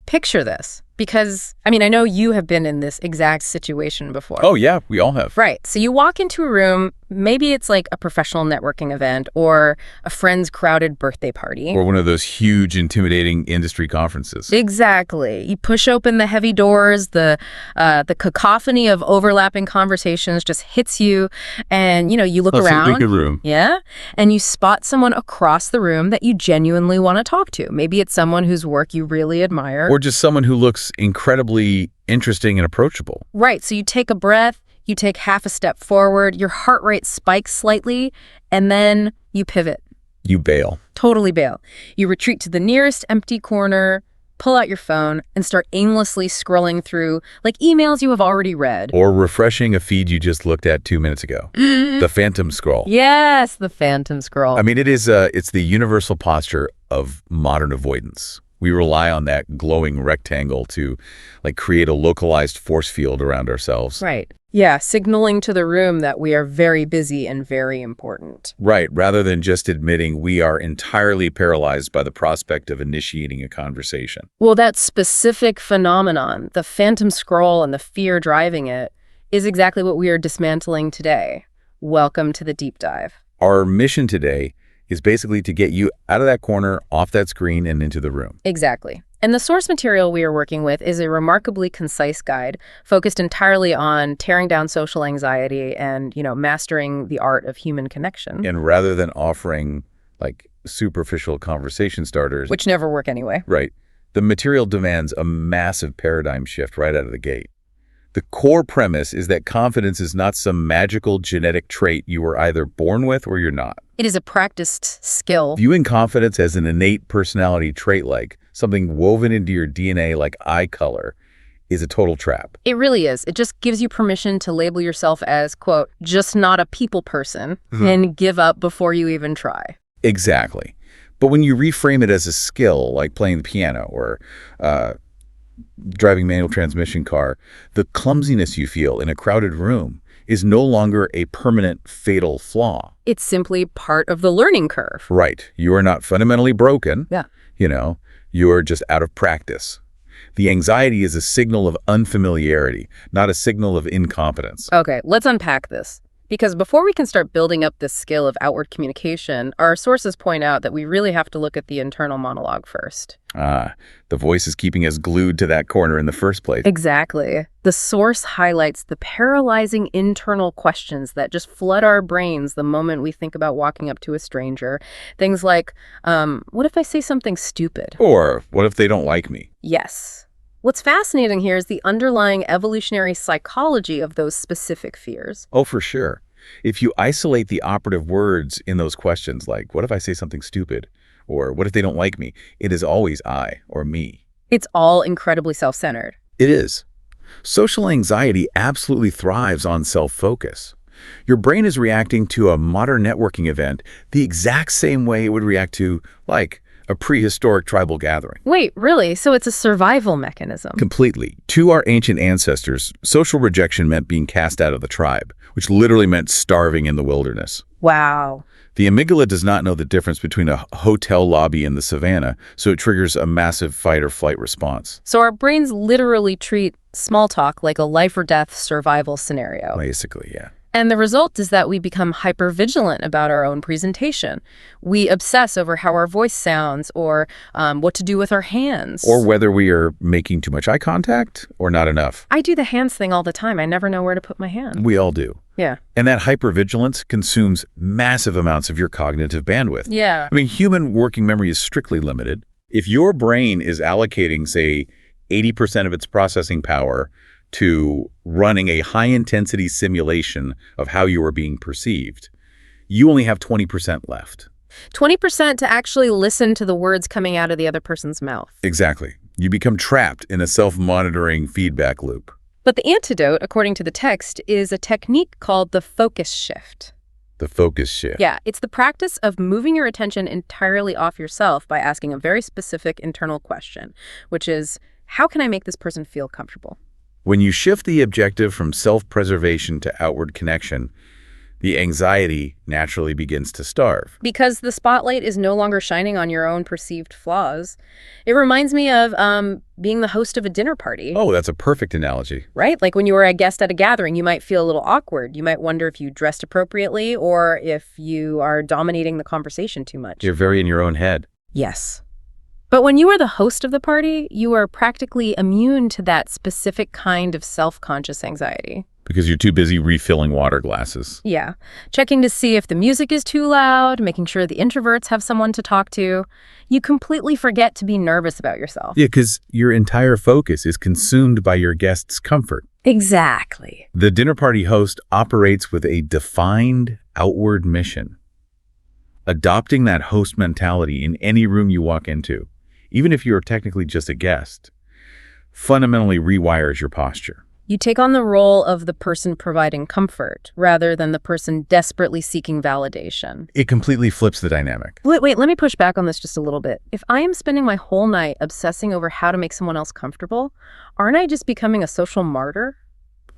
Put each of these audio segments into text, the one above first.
Picture this, because, I mean, I know you have been in this exact situation before. Oh, yeah, we all have. Right. So you walk into a room, maybe it's like a professional networking event or a friend's crowded birthday party. Or one of those huge, intimidating industry conferences. Exactly. You push open the heavy doors, the cacophony of overlapping conversations just hits you, and, you look around. It's a big room. Yeah. And you spot someone across the room that you genuinely want to talk to. Maybe it's someone whose work you really admire. Or just someone who looks incredibly interesting and approachable. Right. So you take a breath, you take half a step forward, your heart rate spikes slightly, and then you pivot. You bail. Totally bail. You retreat to the nearest empty corner, pull out your phone, and start aimlessly scrolling through, like, emails you have already read. Or refreshing a feed you just looked at 2 minutes ago. The phantom scroll. Yes, the phantom scroll. I mean, it's the universal posture of modern avoidance. We rely on that glowing rectangle to, create a localized force field around ourselves. Right. Yeah, signaling to the room that we are very busy and very important. Right, rather than just admitting we are entirely paralyzed by the prospect of initiating a conversation. Well, that specific phenomenon, the phantom scroll and the fear driving it, is exactly what we are dismantling today. Welcome to the deep dive. Our mission today is basically to get you out of that corner, off that screen, and into the room. Exactly. And the source material we are working with is a remarkably concise guide focused entirely on tearing down social anxiety and, mastering the art of human connection. And rather than offering, superficial conversation starters, which never work anyway. Right. The material demands a massive paradigm shift right out of the gate. The core premise is that confidence is not some magical genetic trait you were either born with or you're not. It is a practiced skill. Viewing confidence as an innate personality trait, like something woven into your DNA like eye color, is a total trap. It really is. It just gives you permission to label yourself as, quote, just not a people person, and give up before you even try. Exactly. But when you reframe it as a skill, like playing the piano or driving manual transmission car, the clumsiness you feel in a crowded room is no longer a permanent fatal flaw. It's simply part of the learning curve. Right. You are not fundamentally broken. Yeah. You are just out of practice. The anxiety is a signal of unfamiliarity, not a signal of incompetence. Okay, let's unpack this. Because before we can start building up this skill of outward communication, our sources point out that we really have to look at the internal monologue first. The voice is keeping us glued to that corner in the first place. Exactly. The source highlights the paralyzing internal questions that just flood our brains the moment we think about walking up to a stranger. Things like, what if I say something stupid? Or, what if they don't like me? Yes. What's fascinating here is the underlying evolutionary psychology of those specific fears. Oh, for sure. If you isolate the operative words in those questions, like, what if I say something stupid? Or what if they don't like me? It is always I or me. It's all incredibly self-centered. It is. Social anxiety absolutely thrives on self-focus. Your brain is reacting to a modern networking event the exact same way it would react to, a prehistoric tribal gathering. Wait, really? So it's a survival mechanism? Completely. To our ancient ancestors, social rejection meant being cast out of the tribe, which literally meant starving in the wilderness. Wow. The amygdala does not know the difference between a hotel lobby and the savannah, so it triggers a massive fight or flight response. So our brains literally treat small talk like a life or death survival scenario. Basically, yeah. And the result is that we become hypervigilant about our own presentation. We obsess over how our voice sounds or what to do with our hands. Or whether we are making too much eye contact or not enough. I do the hands thing all the time. I never know where to put my hand. We all do. Yeah. And that hypervigilance consumes massive amounts of your cognitive bandwidth. Yeah. I mean, human working memory is strictly limited. If your brain is allocating, say, 80% of its processing power to running a high-intensity simulation of how you are being perceived, you only have 20% left. 20% to actually listen to the words coming out of the other person's mouth. Exactly. You become trapped in a self-monitoring feedback loop. But the antidote, according to the text, is a technique called the focus shift. The focus shift. Yeah, it's the practice of moving your attention entirely off yourself by asking a very specific internal question, which is, how can I make this person feel comfortable? When you shift the objective from self-preservation to outward connection, the anxiety naturally begins to starve. Because the spotlight is no longer shining on your own perceived flaws. It reminds me of being the host of a dinner party. Oh, that's a perfect analogy. Right? Like when you were a guest at a gathering, you might feel a little awkward. You might wonder if you dressed appropriately or if you are dominating the conversation too much. You're very in your own head. Yes. But when you are the host of the party, you are practically immune to that specific kind of self-conscious anxiety. Because you're too busy refilling water glasses. Yeah. Checking to see if the music is too loud, making sure the introverts have someone to talk to. You completely forget to be nervous about yourself. Yeah, because your entire focus is consumed by your guest's comfort. Exactly. The dinner party host operates with a defined outward mission. Adopting that host mentality in any room you walk into, even if you're technically just a guest, fundamentally rewires your posture. You take on the role of the person providing comfort rather than the person desperately seeking validation. It completely flips the dynamic. Wait, let me push back on this just a little bit. If I am spending my whole night obsessing over how to make someone else comfortable, aren't I just becoming a social martyr?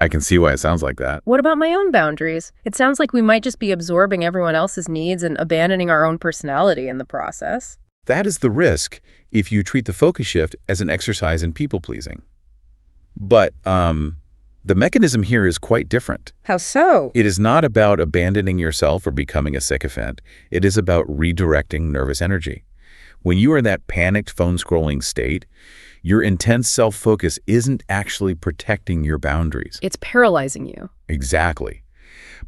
I can see why it sounds like that. What about my own boundaries? It sounds like we might just be absorbing everyone else's needs and abandoning our own personality in the process. That is the risk if you treat the focus shift as an exercise in people-pleasing. But the mechanism here is quite different. How so? It is not about abandoning yourself or becoming a sycophant. It is about redirecting nervous energy. When you are in that panicked phone-scrolling state, your intense self-focus isn't actually protecting your boundaries. It's paralyzing you. Exactly.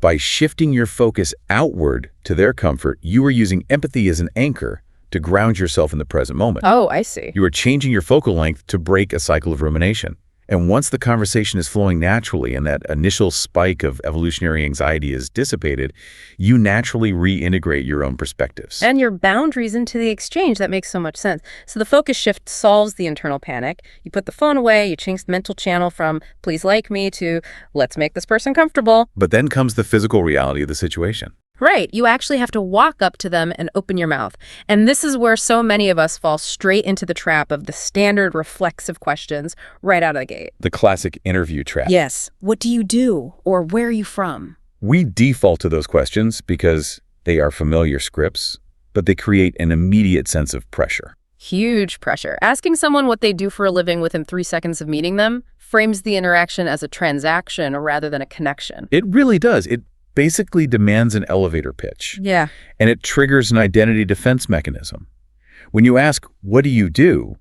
By shifting your focus outward to their comfort, you are using empathy as an anchor to ground yourself in the present moment. Oh, I see. You are changing your focal length to break a cycle of rumination. And once the conversation is flowing naturally and that initial spike of evolutionary anxiety is dissipated, you naturally reintegrate your own perspectives. And your boundaries into the exchange. That makes so much sense. So the focus shift solves the internal panic. You put the phone away, you change the mental channel from please like me to let's make this person comfortable. But then comes the physical reality of the situation. Right. You actually have to walk up to them and open your mouth. And this is where so many of us fall straight into the trap of the standard reflexive questions right out of the gate. The classic interview trap. Yes. What do you do? Or where are you from? We default to those questions because they are familiar scripts, but they create an immediate sense of pressure. Huge pressure. Asking someone what they do for a living within 3 seconds of meeting them frames the interaction as a transaction rather than a connection. It really does. It basically demands an elevator pitch. Yeah. And it triggers an identity defense mechanism. When you ask, what do?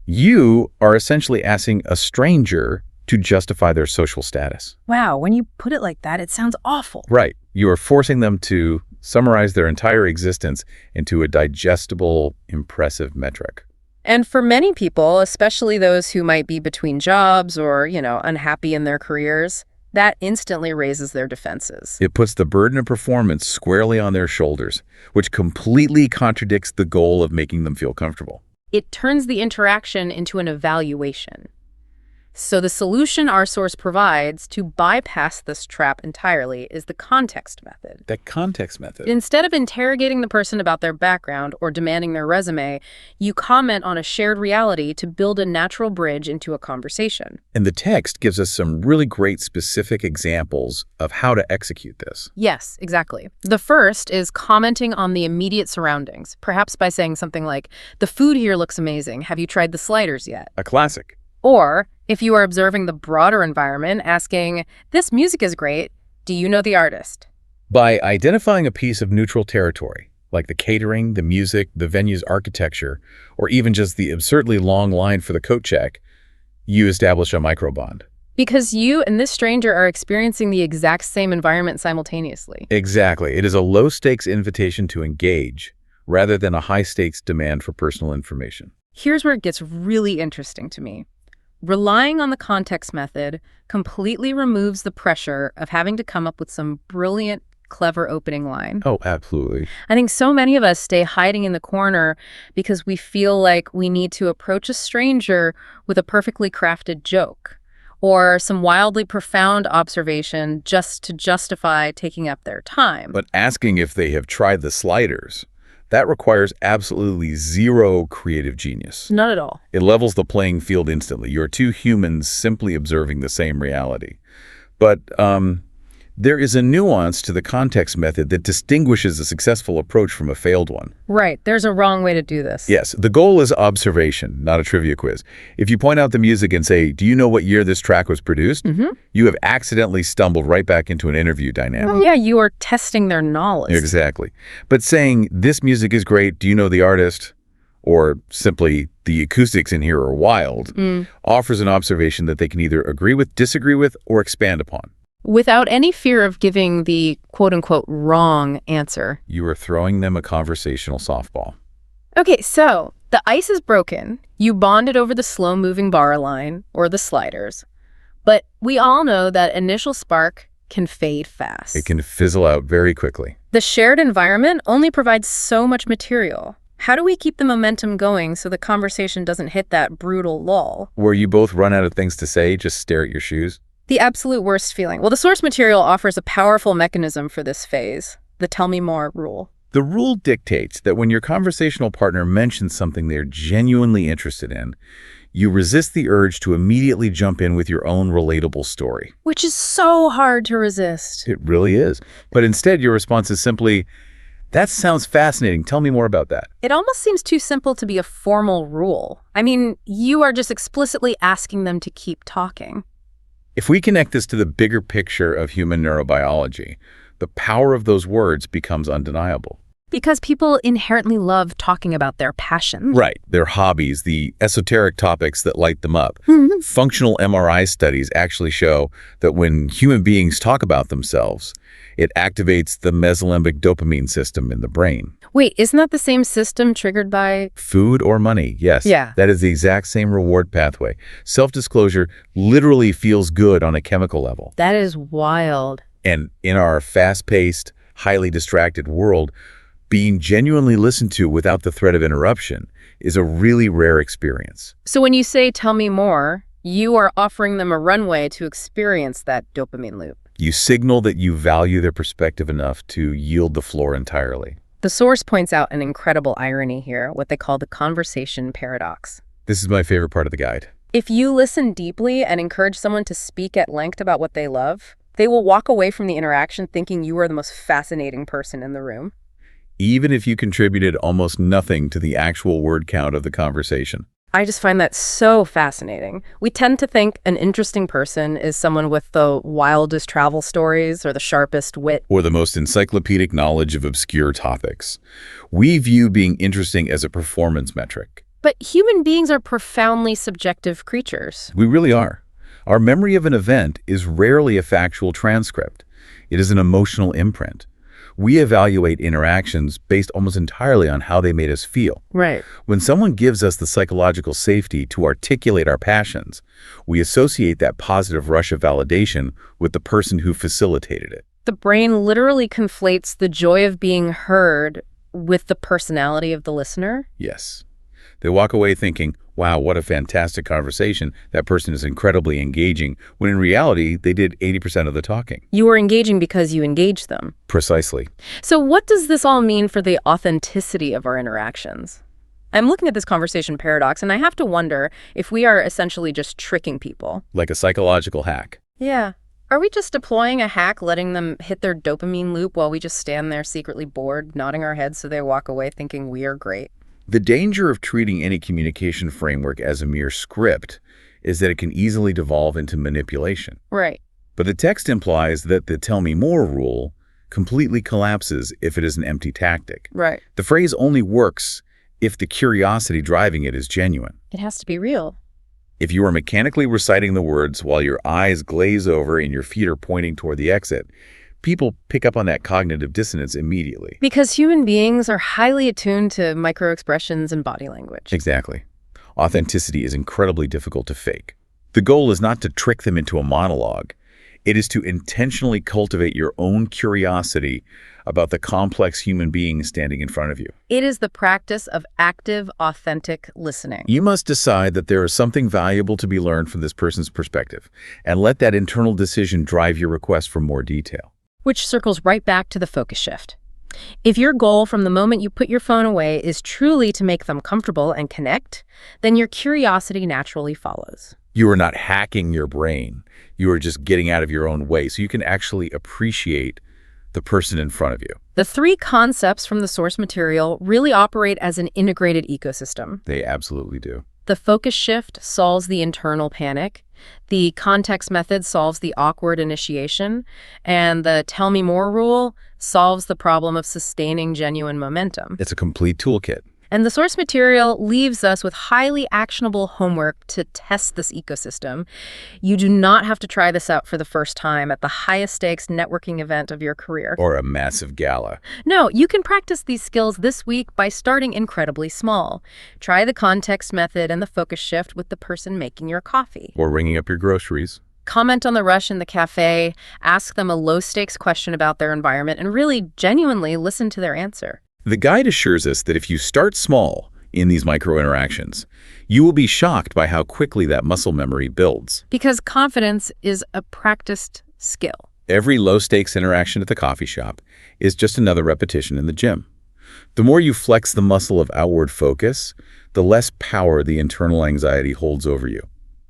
You are essentially asking a stranger to justify their social status. Wow, when you put it like that, it sounds awful. Right. You are forcing them to summarize their entire existence into a digestible, impressive metric. And for many people, especially those who might be between jobs or, unhappy in their careers, that instantly raises their defenses. It puts the burden of performance squarely on their shoulders, which completely contradicts the goal of making them feel comfortable. It turns the interaction into an evaluation. So the solution our source provides to bypass this trap entirely is the context method. That context method. Instead of interrogating the person about their background or demanding their resume, you comment on a shared reality to build a natural bridge into a conversation. And the text gives us some really great specific examples of how to execute this. Yes, exactly. The first is commenting on the immediate surroundings, perhaps by saying something like, "The food here looks amazing. Have you tried the sliders yet?" A classic. Or, if you are observing the broader environment, asking, "This music is great. Do you know the artist?" By identifying a piece of neutral territory, like the catering, the music, the venue's architecture, or even just the absurdly long line for the coat check, you establish a microbond. Because you and this stranger are experiencing the exact same environment simultaneously. Exactly. It is a low-stakes invitation to engage, rather than a high-stakes demand for personal information. Here's where it gets really interesting to me. Relying on the context method completely removes the pressure of having to come up with some brilliant, clever opening line. Oh, absolutely. I think so many of us stay hiding in the corner because we feel like we need to approach a stranger with a perfectly crafted joke or some wildly profound observation just to justify taking up their time. But asking if they have tried the sliders, that requires absolutely zero creative genius. Not at all. It levels the playing field instantly. You're two humans simply observing the same reality. But There is a nuance to the context method that distinguishes a successful approach from a failed one. Right. There's a wrong way to do this. Yes, the goal is observation, not a trivia quiz. If you point out the music and say, do you know what year this track was produced? You have accidentally stumbled right back into an interview dynamic. Yeah, you are testing their knowledge. Exactly. But saying, this music is great, do you know the artist? Or simply, the acoustics in here are wild, offers an observation that they can either agree with, disagree with, or expand upon. Without any fear of giving the quote-unquote wrong answer. You are throwing them a conversational softball. Okay, so the ice is broken. You bonded over the slow-moving bar line or the sliders. But we all know that initial spark can fade fast. It can fizzle out very quickly. The shared environment only provides so much material. How do we keep the momentum going so the conversation doesn't hit that brutal lull? Where you both run out of things to say, just stare at your shoes? The absolute worst feeling. Well, the source material offers a powerful mechanism for this phase, the tell me more rule. The rule dictates that when your conversational partner mentions something they're genuinely interested in, you resist the urge to immediately jump in with your own relatable story. Which is so hard to resist. It really is. But instead, your response is simply, that sounds fascinating. Tell me more about that. It almost seems too simple to be a formal rule. I mean, you are just explicitly asking them to keep talking. If we connect this to the bigger picture of human neurobiology, the power of those words becomes undeniable. Because people inherently love talking about their passions. Right. Their hobbies, the esoteric topics that light them up. Functional MRI studies actually show that when human beings talk about themselves, it activates the mesolimbic dopamine system in the brain. Wait, isn't that the same system triggered by... Food or money, yes. Yeah. That is the exact same reward pathway. Self-disclosure literally feels good on a chemical level. That is wild. And in our fast-paced, highly distracted world, being genuinely listened to without the threat of interruption is a really rare experience. So when you say, tell me more, you are offering them a runway to experience that dopamine loop. You signal that you value their perspective enough to yield the floor entirely. The source points out an incredible irony here, what they call the conversation paradox. This is my favorite part of the guide. If you listen deeply and encourage someone to speak at length about what they love, they will walk away from the interaction thinking you are the most fascinating person in the room. Even if you contributed almost nothing to the actual word count of the conversation. I just find that so fascinating. We tend to think an interesting person is someone with the wildest travel stories or the sharpest wit. Or the most encyclopedic knowledge of obscure topics. We view being interesting as a performance metric. But human beings are profoundly subjective creatures. We really are. Our memory of an event is rarely a factual transcript. It is an emotional imprint. We evaluate interactions based almost entirely on how they made us feel. Right. When someone gives us the psychological safety to articulate our passions, we associate that positive rush of validation with the person who facilitated it. The brain literally conflates the joy of being heard with the personality of the listener. Yes. They walk away thinking, wow, what a fantastic conversation. That person is incredibly engaging, when in reality, they did 80% of the talking. You were engaging because you engaged them. Precisely. So what does this all mean for the authenticity of our interactions? I'm looking at this conversation paradox, and I have to wonder if we are essentially just tricking people. Like a psychological hack. Yeah. Are we just deploying a hack, letting them hit their dopamine loop while we just stand there secretly bored, nodding our heads so they walk away thinking we are great? The danger of treating any communication framework as a mere script is that it can easily devolve into manipulation. Right. But the text implies that the tell me more rule completely collapses if it is an empty tactic. Right. The phrase only works if the curiosity driving it is genuine. It has to be real. If you are mechanically reciting the words while your eyes glaze over and your feet are pointing toward the exit, people pick up on that cognitive dissonance immediately. Because human beings are highly attuned to microexpressions and body language. Exactly. Authenticity is incredibly difficult to fake. The goal is not to trick them into a monologue. It is to intentionally cultivate your own curiosity about the complex human being standing in front of you. It is the practice of active, authentic listening. You must decide that there is something valuable to be learned from this person's perspective, and let that internal decision drive your request for more detail. Which circles right back to the focus shift. If your goal from the moment you put your phone away is truly to make them comfortable and connect, then your curiosity naturally follows. You are not hacking your brain. You are just getting out of your own way so you can actually appreciate the person in front of you. The three concepts from the source material really operate as an integrated ecosystem. They absolutely do. The focus shift solves the internal panic. The context method solves the awkward initiation. And the tell me more rule solves the problem of sustaining genuine momentum. It's a complete toolkit. And the source material leaves us with highly actionable homework to test this ecosystem. You do not have to try this out for the first time at the highest stakes networking event of your career. Or a massive gala. No, you can practice these skills this week by starting incredibly small. Try the context method and the focus shift with the person making your coffee. Or ringing up your groceries. Comment on the rush in the cafe, ask them a low-stakes question about their environment, and really genuinely listen to their answer. The guide assures us that if you start small in these micro-interactions, you will be shocked by how quickly that muscle memory builds. Because confidence is a practiced skill. Every low-stakes interaction at the coffee shop is just another repetition in the gym. The more you flex the muscle of outward focus, the less power the internal anxiety holds over you.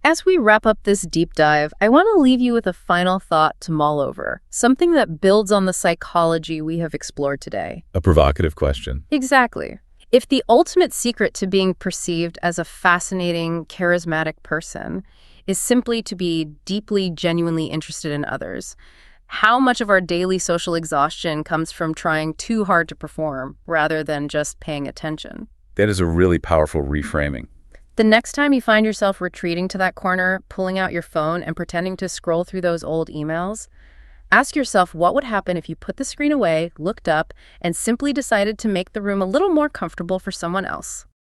As we wrap up this deep dive, I want to leave you with a final thought to mull over, something that builds on the psychology we have explored today. A provocative question. Exactly. If the ultimate secret to being perceived as a fascinating, charismatic person is simply to be deeply, genuinely interested in others, how much of our daily social exhaustion comes from trying too hard to perform rather than just paying attention? That is a really powerful reframing. The next time you find yourself retreating to that corner, pulling out your phone and pretending to scroll through those old emails, ask yourself what would happen if you put the screen away, looked up, and simply decided to make the room a little more comfortable for someone else.